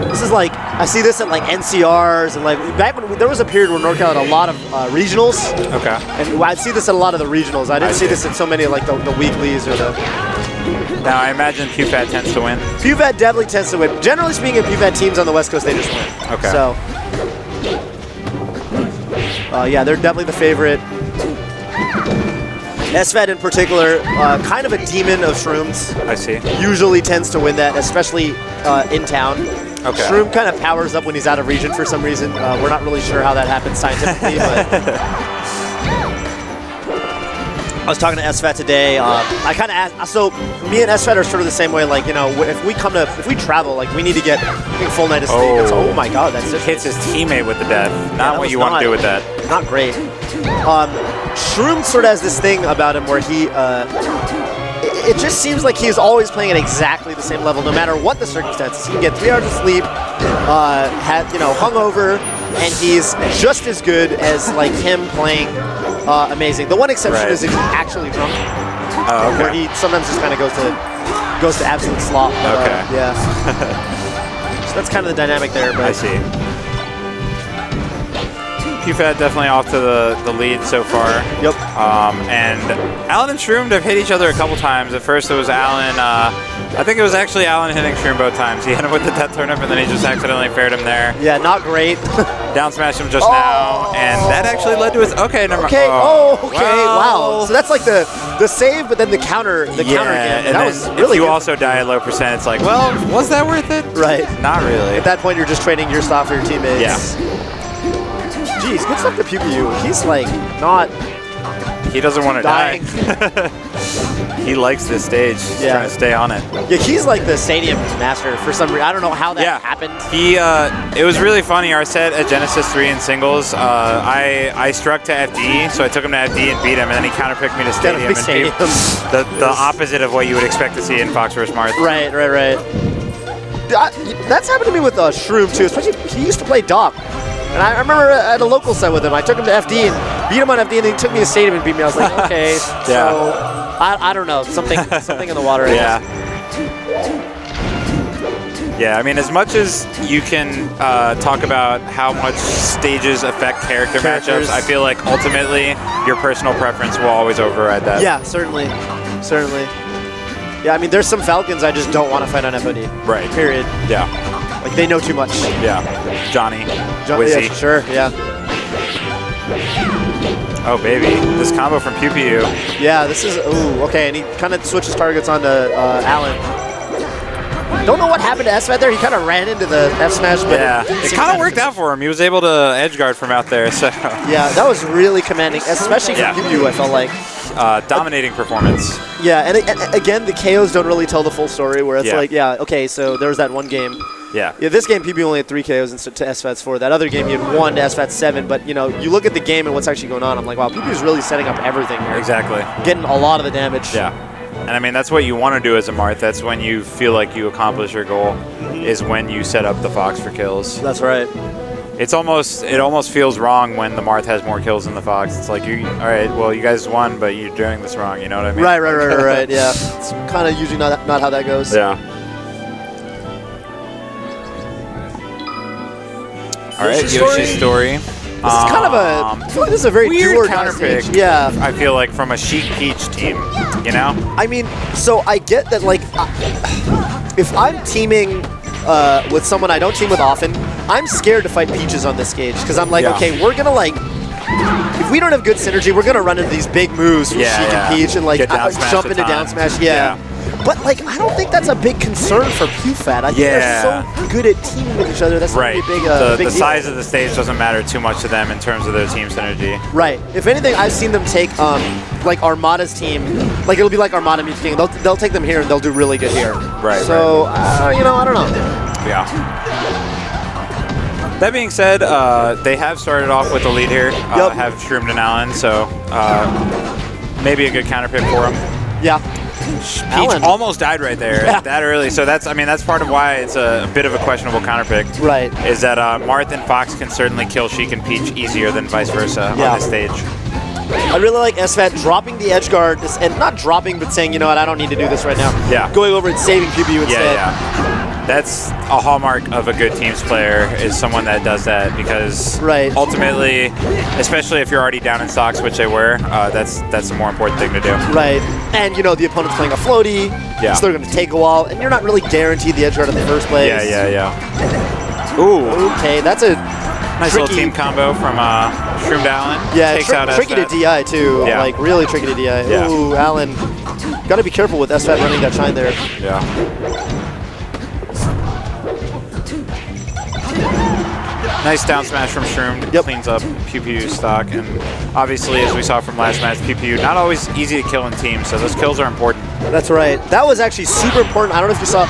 This is like, I see this at like NCRs and like, back when there was a period where NorCal had a lot of regionals. Okay. And I'd see this at a lot of the regionals. I didn't see this at so many like the weeklies or the... Now, I imagine PewFat tends to win. PewFat definitely tends to win. Generally speaking, PewFat teams on the West Coast, they just win. Okay. So, yeah, they're definitely the favorite. SFAT in particular, kind of a demon of Shrooms. I see. Usually tends to win that, especially in town. Okay. Shroom kind of powers up when he's out of region for some reason. We're not really sure how that happens scientifically, but... I was talking to SFAT today. I kind of asked, so me and SFAT are sort of the same way. Like, you know, if we travel, like we need to get a full night of sleep. Oh my God, that's just hits his teammate with the death. Not what you want to do with that. Not great. Shroom sort of has this thing about him where he, it just seems like he's always playing at exactly the same level, no matter what the circumstances. He can get 3 hours of sleep, hungover, and he's just as good as like him playing. Amazing. The one exception is if he's actually drunk, where he sometimes just kind of goes to absolute slop. Yeah. So that's kind of the dynamic there. But I see. PewFat definitely off to the lead so far. Yep. And Alan and Shroomed have hit each other a couple times. At first it was Alan. I think it was actually Alan hitting Shroom both times. He hit him with the death turnip, and then he just accidentally fared him there. Yeah, not great. Down smashed him just now, and that actually led to his... Okay, never mind. Okay, wow. So that's like the save, but then the counter again. And that was really if you good. also die at low percent, it's like, well, was that worth it? Right. Not really. At that point, you're just trading your stuff for your teammates. Yeah. Jeez, good stuff to PewPewU. He's like not... He doesn't want to die. He likes this stage. He's trying to stay on it. Yeah, he's like the stadium master for some reason. I don't know how that happened. It was really funny. Our set at Genesis 3 in singles, I struck to FD, so I took him to FD and beat him, and then he counterpicked me to stadium. The opposite of what you would expect to see in Fox vs. Marth. Right. That's happened to me with Shroom too, especially he used to play Doc. And I remember at a local set with him, I took him to FD and beat him on FD, and then he took me to stadium and beat me. I was like, okay, so I don't know, something in the water. Yeah. Yeah, I mean, as much as you can talk about how much stages affect characters, matchups, I feel like ultimately your personal preference will always override that. Yeah, certainly. Yeah, I mean, there's some Falcons I just don't want to fight on FOD. Right. Period. Yeah. Like, they know too much. Yeah. Johnny. Wizzy. Yeah, sure, yeah. Oh, baby. This combo from PewPewU. Yeah, this is... Ooh, okay, and he kind of switches targets onto Alan. Don't know what happened to SFAT there. He kind of ran into the F smash, but it kind of worked out for him. He was able to edge guard from out there. So yeah, that was really commanding, especially from PewPewU. I felt like dominating performance. Yeah, and again, the KOs don't really tell the full story. Where it's like, okay, so there was that one game. Yeah. This game, PewPewU only had 3 KOs instead to SFAT's 4. That other game, he had 1 to SFAT's 7. But you know, you look at the game and what's actually going on. I'm like, wow, PewPewU's really setting up everything here. Exactly. Getting a lot of the damage. Yeah. And I mean, that's what you want to do as a Marth. That's when you feel like you accomplish your goal, is when you set up the Fox for kills. That's right. It almost feels wrong when the Marth has more kills than the Fox. It's like, all right, well, you guys won, but you're doing this wrong. You know what I mean? Right. Yeah. It's kind of usually not how that goes. Yeah. All right, Yoshi's story. This is kind of I feel like this is a very weird counterpick. Yeah. I feel like from a Sheik Peach team, you know? I mean, so I get that, like, if I'm teaming with someone I don't team with often, I'm scared to fight Peaches on this stage, because I'm like, okay, we're going to, like, if we don't have good synergy, we're going to run into these big moves from Sheik and Peach and, like, jump into down smash. Yeah. But, like, I don't think that's a big concern for PewFat. I think they're so good at teaming with each other. That's not really a big the size of the stage doesn't matter too much to them in terms of their team synergy. Right. If anything, I've seen them take, like, Armada's team. Like, it'll be like Armada Music King. They'll take them here, and they'll do really good here. Right. So, you know, I don't know. Yeah. That being said, they have started off with the lead here. Have Shroomed and Allen, so maybe a good counterpick for them. Yeah. Peach almost died right there that early, so that's part of why it's a bit of a questionable counterpick. Right. Is that Marth and Fox can certainly kill Sheik and Peach easier than vice versa on this stage. I really like SFAT dropping the edge guard, and not dropping, but saying, you know what, I don't need to do this right now. Yeah. Going over and saving PewPewU instead. Yeah. that's a hallmark of a good teams player, is someone that does that, because ultimately, especially if you're already down in stocks, which they were, that's the more important thing to do. Right, and you know the opponent's playing a floaty, so they're going to take a while, and you're not really guaranteed the edge guard in the first place. Yeah. Ooh. Okay, that's a nice little team combo from Shroomed Allen. Yeah, takes out tricky to DI too. Yeah. Like really tricky to DI. Yeah. Ooh, Allen. Got to be careful with SFAT running that shine there. Yeah. Nice down smash from Shroomed. Cleans up PewPewU stock, and obviously, as we saw from last match, PewPewU not always easy to kill in teams, so those kills are important. That's right. That was actually super important. I don't know if you saw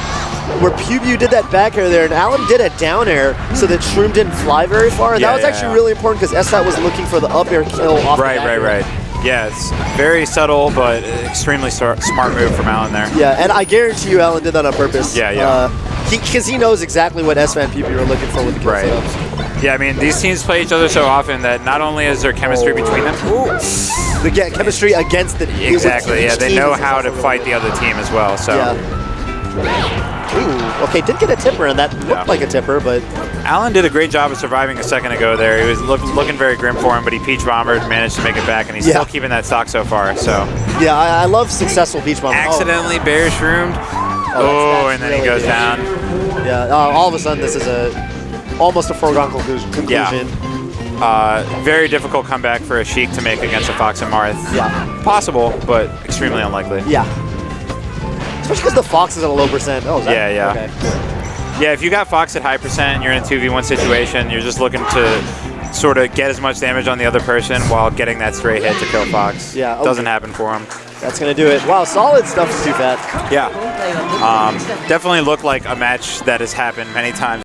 where PewPewU did that back air there, and Allen did a down air so that Shroomed didn't fly very far, and that was actually really important because SFAT was looking for the up air kill off the back air. Right. Yeah, it's very subtle, but extremely smart move from Allen there. Yeah, and I guarantee you Allen did that on purpose. Yeah. Because he knows exactly what SFAT and PewPewU are looking for with the kill setups. Yeah, I mean, these teams play each other so often that not only is there chemistry between them. The chemistry against the Exactly, yeah, they know how to fight the other team as well, so. Yeah. Ooh, okay, did get a tipper, and that looked like a tipper, but... Allen did a great job of surviving a second ago there. He was looking very grim for him, but he peach bombered, managed to make it back, and he's still keeping that stock so far, so. Yeah, I love successful peach bomber. Accidentally bear Shroomed. And then he goes down. Yeah, all of a sudden this is almost a foregone conclusion. Yeah. Very difficult comeback for a Sheik to make against a Fox and Marth. Yeah. Possible, but extremely unlikely. Yeah. Especially because the Fox is at a low percent. Oh, is that? Yeah. Okay. Yeah, if you got Fox at high percent and you're in a 2v1 situation, you're just looking to sort of get as much damage on the other person while getting that stray hit to kill Fox. Yeah. Okay. Doesn't happen for him. That's going to do it. Wow, solid stuff from CLG.SFAT. Yeah. Definitely looked like a match that has happened many times.